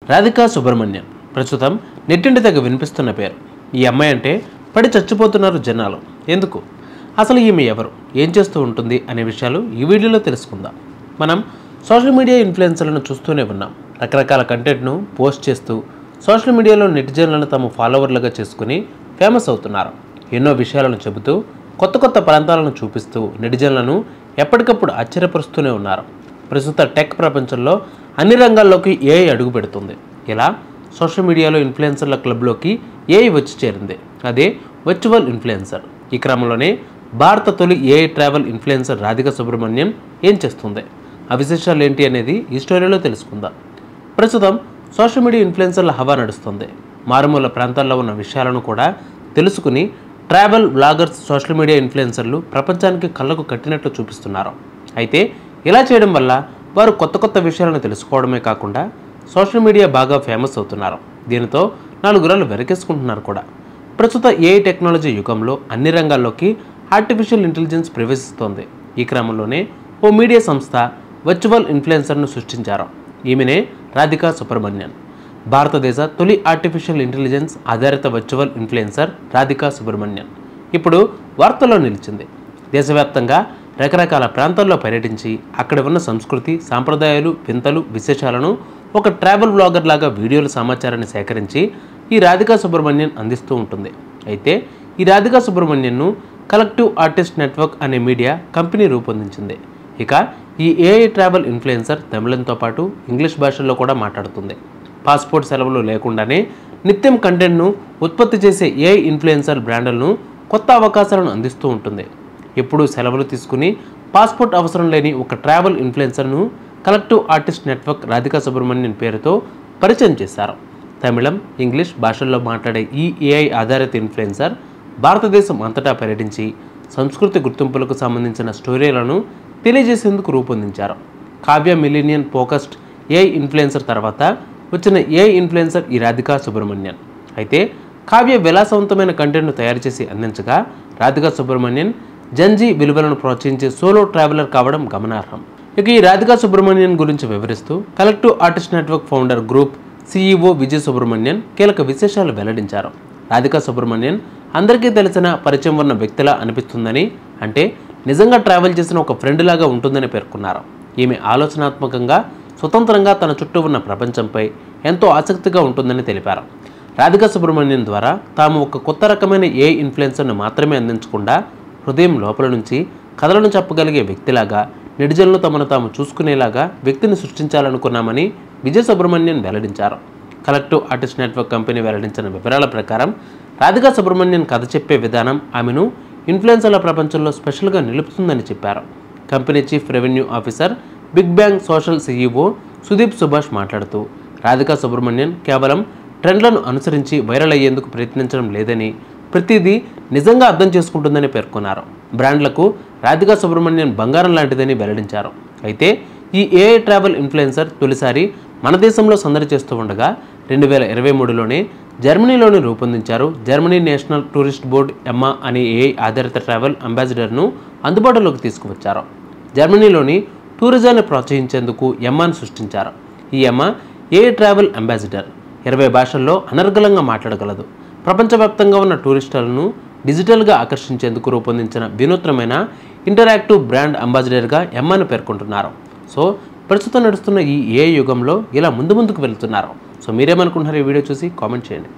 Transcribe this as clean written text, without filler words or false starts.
రాధికా సుబ్రహ్మణ్యన్ ప్రస్తుతం నెట్టింటి తెగ వినిపిస్తున్న పేరు. ఈ అమ్మాయి అంటే పడి చచ్చిపోతున్నారు జనాలు. ఎందుకు? అసలు ఈమె ఎవరు, ఏం చేస్తూ ఉంటుంది అనే విషయాలు ఈ వీడియోలో తెలుసుకుందాం. మనం సోషల్ మీడియా ఇన్ఫ్లుయెన్సర్లను చూస్తూనే ఉన్నాం. రకరకాల కంటెంట్ను పోస్ట్ చేస్తూ సోషల్ మీడియాలో నెటిజన్లను తమ ఫాలోవర్లుగా చేసుకుని ఫేమస్ అవుతున్నారు. ఎన్నో విషయాలను చెబుతూ కొత్త కొత్త ప్రాంతాలను చూపిస్తూ నెటిజన్లను ఎప్పటికప్పుడు ఆశ్చర్యపరుస్తూనే ఉన్నారు. ప్రస్తుత టెక్ ప్రపంచంలో అన్ని రంగాల్లోకి ఏఐ అడుగు పెడుతుంది. ఇలా సోషల్ మీడియాలో ఇన్ఫ్లుయెన్సర్ల క్లబ్లోకి ఏఐ వచ్చి చేరింది. అదే వర్చువల్ ఇన్ఫ్లుయెన్సర్. ఈ క్రమంలోనే భారత తొలి AI travel influencer Radhika Subrahmanyan ఏం చేస్తుంది, ఆ విశేషాలు ఏంటి అనేది ఈ స్టోరీలో తెలుసుకుందాం. ప్రస్తుతం సోషల్ మీడియా ఇన్ఫ్లుయెన్సర్ల హవా నడుస్తుంది. మారుమూల ప్రాంతాల్లో ఉన్న విషయాలను కూడా తెలుసుకుని ట్రావెల్ వ్లాగర్స్, సోషల్ మీడియా ఇన్ఫ్లుయెన్సర్లు ప్రపంచానికి కళ్ళకు కట్టినట్లు చూపిస్తున్నారు. అయితే ఇలా చేయడం వల్ల వారు కొత్త కొత్త విషయాలను తెలుసుకోవడమే కాకుండా సోషల్ మీడియా బాగా ఫేమస్ అవుతున్నారు. దీనితో నలుగురాలు వెనకేసుకుంటున్నారు కూడా. ప్రస్తుత ఏఐ టెక్నాలజీ యుగంలో అన్ని రంగాల్లోకి ఆర్టిఫిషియల్ ఇంటెలిజెన్స్ ప్రవేశిస్తోంది. ఈ క్రమంలోనే ఓ మీడియా సంస్థ వర్చువల్ ఇన్ఫ్లుయెన్సర్ను సృష్టించారు. ఈమెనే రాధికా సుబ్రహ్మణ్యన్. భారతదేశ తొలి ఆర్టిఫిషియల్ ఇంటెలిజెన్స్ ఆధారిత వర్చువల్ ఇన్ఫ్లుయెన్సర్ రాధికా సుబ్రహ్మణ్యన్ ఇప్పుడు వార్తల్లో నిలిచింది. దేశవ్యాప్తంగా రకరకాల ప్రాంతాల్లో పర్యటించి అక్కడ ఉన్న సంస్కృతి, సాంప్రదాయాలు, వింతలు, విశేషాలను ఒక ట్రావెల్ బ్లాగర్ లాగా వీడియోల సమాచారాన్ని సేకరించి ఈ రాధికా సుబ్రహ్మణ్యన్ అందిస్తూ ఉంటుంది. అయితే ఈ రాధికా సుబ్రహ్మణ్యన్ను కలెక్టివ్ ఆర్టిస్ట్ నెట్వర్క్ అనే మీడియా కంపెనీ రూపొందించింది. ఇక ఈ ఏఐ ట్రావెల్ ఇన్ఫ్లుయెన్సర్ తమిళంతో పాటు ఇంగ్లీష్ భాషల్లో కూడా మాట్లాడుతుంది. పాస్పోర్ట్ సెలవులు లేకుండానే నిత్యం కంటెంట్ను ఉత్పత్తి చేసే ఏఐ ఇన్ఫ్లుయెన్సర్ బ్రాండ్లను కొత్త అవకాశాలను అందిస్తూ ఉంటుంది. ఎప్పుడూ సెలవులు తీసుకుని పాస్పోర్ట్ అవసరం లేని ఒక ట్రావెల్ ఇన్ఫ్లుయెన్సర్ను collective artist network Radhika Subrahmanyan పేరుతో పరిచయం చేశారు. తమిళం, ఇంగ్లీష్ భాషల్లో మాట్లాడే ఈ ఏఐ ఆధారిత ఇన్ఫ్లుయెన్సర్ భారతదేశం అంతటా పర్యటించి సంస్కృతి గుర్తింపులకు సంబంధించిన స్టోరీలను తెలియజేసేందుకు రూపొందించారు. Kavya millennium focused AI influencer తర్వాత వచ్చిన ఏఐ ఇన్ఫ్లుయెన్సర్ ఈ రాధికా సుబ్రహ్మణ్యన్. అయితే కావ్య విలాసవంతమైన కంటెంట్ను తయారు చేసి అందించగా, రాధికా సుబ్రహ్మణ్యన్ జంజీ విలువలను ప్రోత్సహించే సోలో ట్రావెలర్ కావడం గమనార్హం. ఇక ఈ రాధికా సుబ్రహ్మణ్యన్ గురించి వివరిస్తూ collective artist network founder group CEO Vijay Subrahmanyan కీలక విశేషాలు వెల్లడించారు. రాధికా సుబ్రహ్మణ్యన్ అందరికీ తెలిసిన, పరిచయం ఉన్న వ్యక్తిలా అనిపిస్తుందని, అంటే నిజంగా ట్రావెల్ చేసిన ఒక ఫ్రెండ్ లాగా ఉంటుందని పేర్కొన్నారు. ఈమె ఆలోచనాత్మకంగా, స్వతంత్రంగా తన చుట్టూ ఉన్న ప్రపంచంపై ఎంతో ఆసక్తిగా ఉంటుందని తెలిపారు. రాధికా సుబ్రహ్మణ్యన్ ద్వారా తాము ఒక కొత్త రకమైన ఏఐ ఇన్ఫ్లుయెన్సర్ను మాత్రమే అందించకుండా హృదయం లోపల నుంచి కథలను చెప్పగలిగే వ్యక్తిలాగా, నెటిజన్లు తమను తాము చూసుకునేలాగా వ్యక్తిని సృష్టించాలనుకున్నామని విజయ్ సుబ్రహ్మణ్యన్ వెల్లడించారు. కలెక్టివ్ ఆర్టిస్ట్ నెట్వర్క్ కంపెనీ వెల్లడించిన వివరాల ప్రకారం రాధికా సుబ్రహ్మణ్యన్ కథ చెప్పే విధానం ఆమెను ఇన్ఫ్లుయెన్సర్ల ప్రపంచంలో స్పెషల్గా నిలుపుతుందని చెప్పారు. Company chief revenue officer, big bang social CEO Sudeep Subhash మాట్లాడుతూ, రాధికా సుబ్రహ్మణ్యన్ కేవలం ట్రెండ్లను అనుసరించి వైరల్ అయ్యేందుకు ప్రయత్నించడం లేదని, ప్రతిదీ నిజంగా అర్థం చేసుకుంటుందని పేర్కొన్నారు. బ్రాండ్లకు రాధికా సుబ్రహ్మణ్యన్ బంగారం లాంటిదని వెల్లడించారు. అయితే ఈ ఏఐ ట్రావెల్ ఇన్ఫ్లుయెన్సర్ తొలిసారి మన దేశంలో సందడి చేస్తూ ఉండగా 2023లోనే జర్మనీలోని రూపొందించారు. జర్మనీ నేషనల్ టూరిస్ట్ బోర్డ్ ఎమ్మా అనే ఏఐ ఆధారిత ట్రావెల్ అంబాసిడర్ను అందుబాటులోకి తీసుకువచ్చారు. జర్మనీలోని టూరిజాన్ని ప్రోత్సహించేందుకు ఎమ్మాను సృష్టించారు. ఈ ఎమ్మా ఏఐ ట్రావెల్ అంబాసిడర్ 20 భాషల్లో అనర్గళంగా మాట్లాడగలదు. ప్రపంచవ్యాప్తంగా ఉన్న టూరిస్టులను డిజిటల్గా ఆకర్షించేందుకు రూపొందించిన వినూత్నమైన ఇంటరాక్టివ్ బ్రాండ్ అంబాసిడర్గా ఎమ్మాను పేర్కొంటున్నారు. సో ప్రస్తుతం నడుస్తున్న ఈ ఏఐ యుగంలో ఇలా ముందుకు వెళ్తున్నారు. సో మీరేమనుకుంటున్నారు? ఈ వీడియో చూసి కామెంట్ చేయండి.